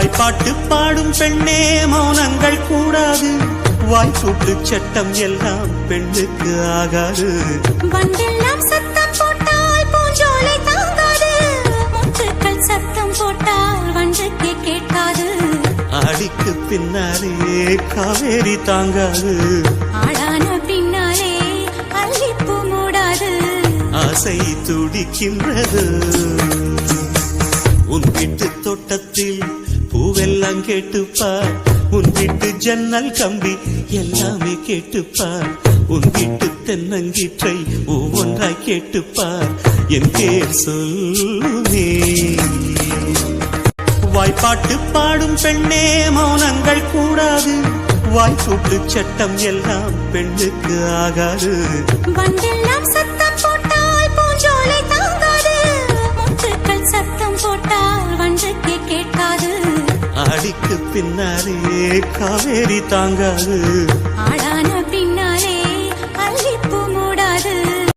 வாய்ப்பாட்டு பாடும் பெண்ணே மௌனங்கள் கூடாது, வாய்ப்பூட்டு சட்டம் எல்லாம் பெண்ணுக்கு ஆகாது. வண்டெல்லாம் சத்தம் போட்டால் பூஞ்சோலை தாங்காது, முத்துக்கள் சத்தம் போட்டால் வண்டுக்கு கேட்காது. ஆடிக்கு பின்னாலே காவேரி தாங்காது, ஆளான பின்னாலே அல்லிப்பூ மூடாது. ஆசை துடிக்கின்றது. உன் வீட்டு தோட்டத்தில் பூவெல்லாம் கேட்டுப்பார், உன் வீட்டு ஜன்னல் கம்பி எல்லாமே கேட்டுப்பார், உன் வீட்டு தென்னங்கீற்றை ஒவ்வொன்றாய் கேட்டுப்பார், என் பேர் சொல்லுமே. வாய்ப்பாட்டு பாடும் பெண்ணே மௌனங்கள் கூடாது, வாய்ப்பூட்டு சட்டம் எல்லாம் பெண்ணுக்கு ஆகாது. வண்டெல்லாம் சத்தம் போட்டால் பூஞ்சோலை தாங்காது, முத்துக்கள் சத்தம் போட்டால் வண்டுக்கு கேட்காது. ஆடிக்கு பின்னாலே காவேரி தாங்காது. ஆளான